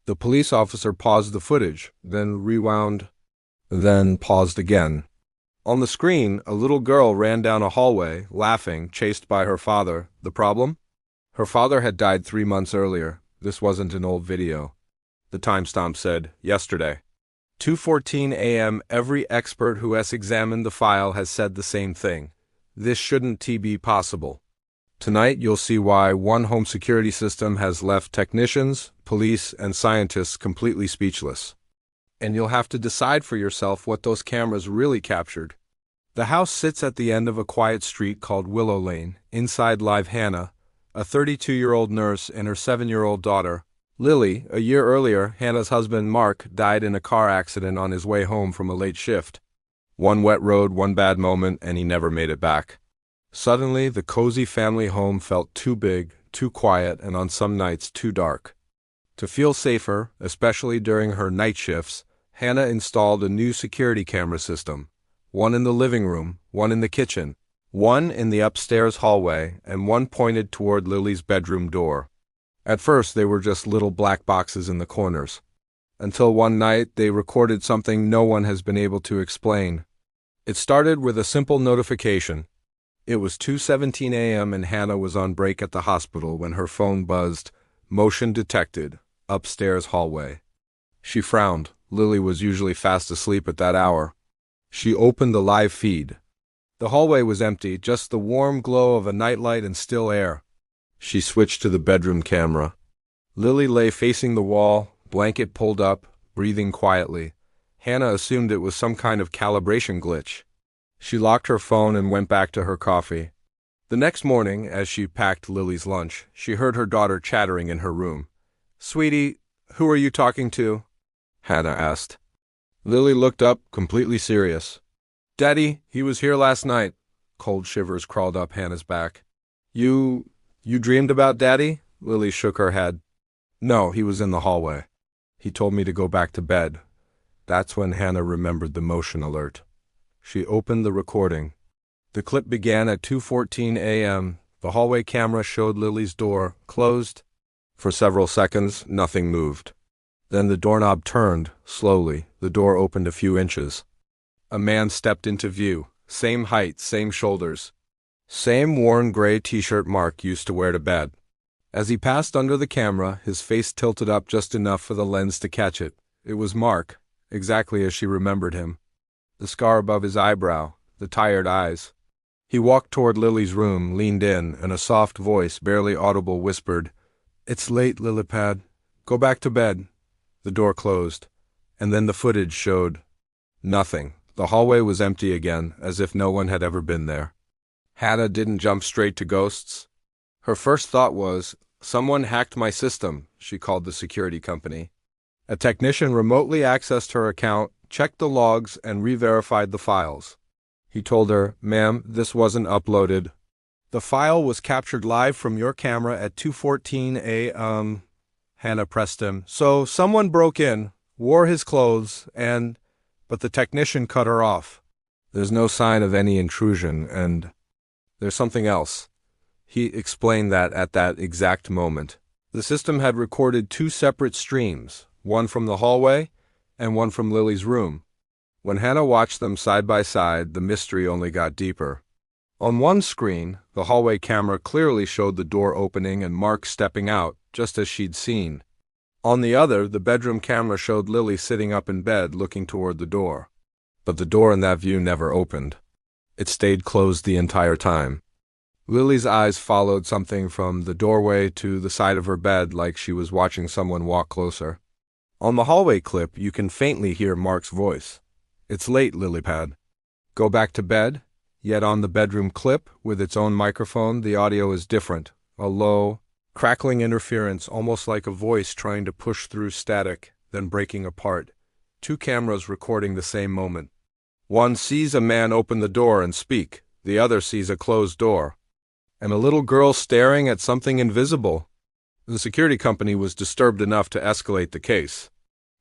The police officer paused the footage, then rewound, then paused again. On the screen, a little girl ran down a hallway, laughing, chased by her father. The problem? Her father had died 3 months earlier. This wasn't an old video. The timestamp said, yesterday. 2:14 a.m. Every expert who has examined the file has said the same thing. This shouldn't be possible. Tonight, you'll see why one home security system has left technicians, police, and scientists completely speechless. And you'll have to decide for yourself what those cameras really captured. The house sits at the end of a quiet street called Willow Lane. Inside live Hannah, a 32-year-old nurse, and her 7-year-old daughter, Lily. A year earlier, Hannah's husband, Mark, died in a car accident on his way home from a late shift. One wet road, one bad moment, and he never made it back. Suddenly, the cozy family home felt too big, too quiet, and on some nights too dark. To feel safer, especially during her night shifts, Hannah installed a new security camera system. One in the living room, one in the kitchen, one in the upstairs hallway, and one pointed toward Lily's bedroom door. At first, they were just little black boxes in the corners. Until one night, they recorded something no one has been able to explain. It started with a simple notification. It was 2:17 a.m. and Hannah was on break at the hospital when her phone buzzed, "Motion detected, upstairs hallway." She frowned. Lily was usually fast asleep at that hour. She opened the live feed. The hallway was empty, just the warm glow of a nightlight and still air. She switched to the bedroom camera. Lily lay facing the wall, blanket pulled up, breathing quietly. Hannah assumed it was some kind of calibration glitch. She locked her phone and went back to her coffee. The next morning, as she packed Lily's lunch, she heard her daughter chattering in her room. "Sweetie, who are you talking to?" Hannah asked. Lily looked up, completely serious. "Daddy, he was here last night." Cold shivers crawled up Hannah's back. You dreamed about Daddy?" Lily shook her head. "No, he was in the hallway. He told me to go back to bed." That's when Hannah remembered the motion alert. She opened the recording. The clip began at 2:14 a.m. The hallway camera showed Lily's door, closed. For several seconds, nothing moved. Then the doorknob turned, slowly. The door opened a few inches. A man stepped into view. Same height, same shoulders. Same worn gray t-shirt Mark used to wear to bed. As he passed under the camera, his face tilted up just enough for the lens to catch it. It was Mark, exactly as she remembered him. The scar above his eyebrow, the tired eyes. He walked toward Lily's room, leaned in, and a soft voice, barely audible, whispered, "It's late, Lilypad. Go back to bed." The door closed, and then the footage showed nothing. The hallway was empty again, as if no one had ever been there. Hannah didn't jump straight to ghosts. Her first thought was, "Someone hacked my system," she called the security company. A technician remotely accessed her account, checked the logs, and re-verified the files. He told her, "Ma'am, this wasn't uploaded. The file was captured live from your camera at 2:14 a.m. Hannah pressed him. "So someone broke in, wore his clothes, and—" But the technician cut her off. "There's no sign of any intrusion, and there's something else." He explained that at that exact moment. The system had recorded 2 separate streams, one from the hallway and one from Lily's room. When Hannah watched them side by side, the mystery only got deeper. On one screen, the hallway camera clearly showed the door opening and Mark stepping out, just as she'd seen. On the other, the bedroom camera showed Lily sitting up in bed, looking toward the door. But the door in that view never opened. It stayed closed the entire time. Lily's eyes followed something from the doorway to the side of her bed, like she was watching someone walk closer. On the hallway clip, you can faintly hear Mark's voice. "It's late, Lilypad. Go back to bed?" Yet on the bedroom clip, with its own microphone, the audio is different. A low, crackling interference, almost like a voice trying to push through static, then breaking apart. 2 cameras recording the same moment. One sees a man open the door and speak. The other sees a closed door. And a little girl staring at something invisible. The security company was disturbed enough to escalate the case.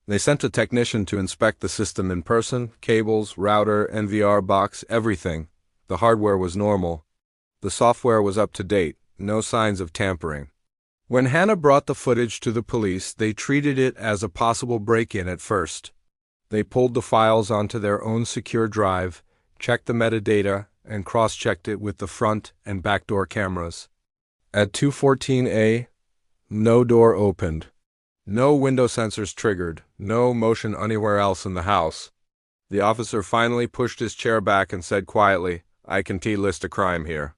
They sent a technician to inspect the system in person, cables, router, NVR box, everything. The hardware was normal. The software was up to date, no signs of tampering. When Hannah brought the footage to the police, they treated it as a possible break-in at first. They pulled the files onto their own secure drive, checked the metadata, and cross-checked it with the front and backdoor cameras. At 2:14 a.m., no door opened. No window sensors triggered. No motion anywhere else in the house. The officer finally pushed his chair back and said quietly, "I can list a crime here.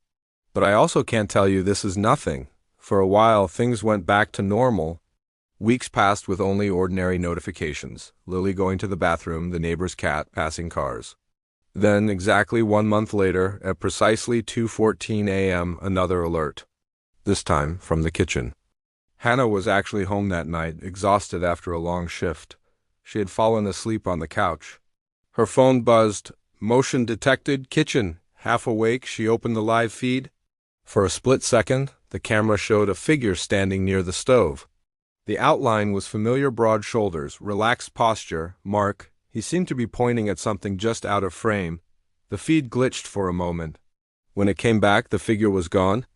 But I also can't tell you this is nothing." For a while, things went back to normal. Weeks passed with only ordinary notifications. Lily going to the bathroom, the neighbor's cat, passing cars. Then, exactly 1 month later, at precisely 2:14 a.m., another alert. This time from the kitchen. Hannah was actually home that night, exhausted after a long shift. She had fallen asleep on the couch. Her phone buzzed. Motion detected, kitchen. Half awake, she opened the live feed. For a split second, the camera showed a figure standing near the stove. The outline was familiar, broad shoulders, relaxed posture, Mark. He seemed to be pointing at something just out of frame. The feed glitched for a moment. When it came back, the figure was gone.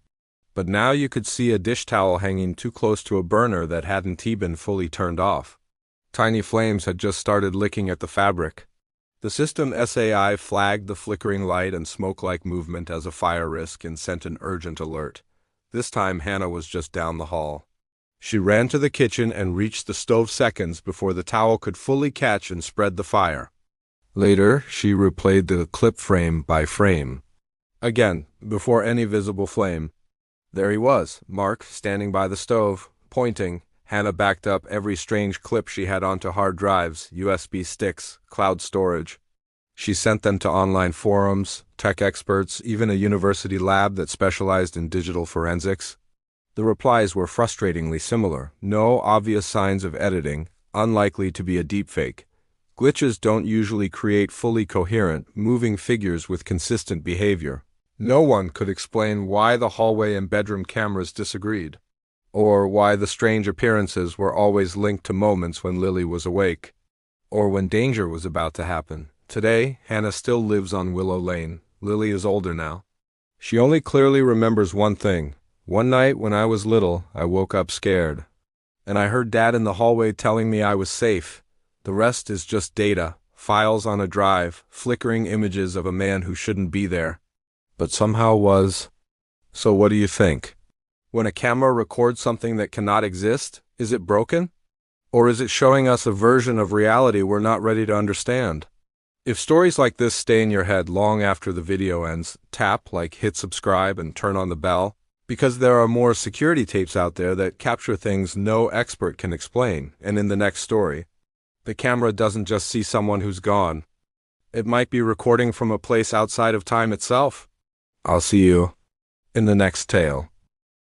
But now you could see a dish towel hanging too close to a burner that hadn't been fully turned off. Tiny flames had just started licking at the fabric. The system SAI flagged the flickering light and smoke-like movement as a fire risk and sent an urgent alert. This time Hannah was just down the hall. She ran to the kitchen and reached the stove seconds before the towel could fully catch and spread the fire. Later, she replayed the clip frame by frame. Again, before any visible flame. There he was, Mark, standing by the stove, pointing. Hannah backed up every strange clip she had onto hard drives, USB sticks, cloud storage. She sent them to online forums, tech experts, even a university lab that specialized in digital forensics. The replies were frustratingly similar. No obvious signs of editing, unlikely to be a deepfake. Glitches don't usually create fully coherent, moving figures with consistent behavior. No one could explain why the hallway and bedroom cameras disagreed, or why the strange appearances were always linked to moments when Lily was awake, or when danger was about to happen. Today, Hannah still lives on Willow Lane. Lily is older now. She only clearly remembers one thing. One night when I was little, I woke up scared, and I heard Dad in the hallway telling me I was safe. The rest is just data, files on a drive, flickering images of a man who shouldn't be there, but somehow was. So what do you think? When a camera records something that cannot exist, is it broken? Or is it showing us a version of reality we're not ready to understand? If stories like this stay in your head long after the video ends, tap, hit subscribe and turn on the bell, because there are more security tapes out there that capture things no expert can explain. And in the next story, the camera doesn't just see someone who's gone. It might be recording from a place outside of time itself. I'll see you in the next tale.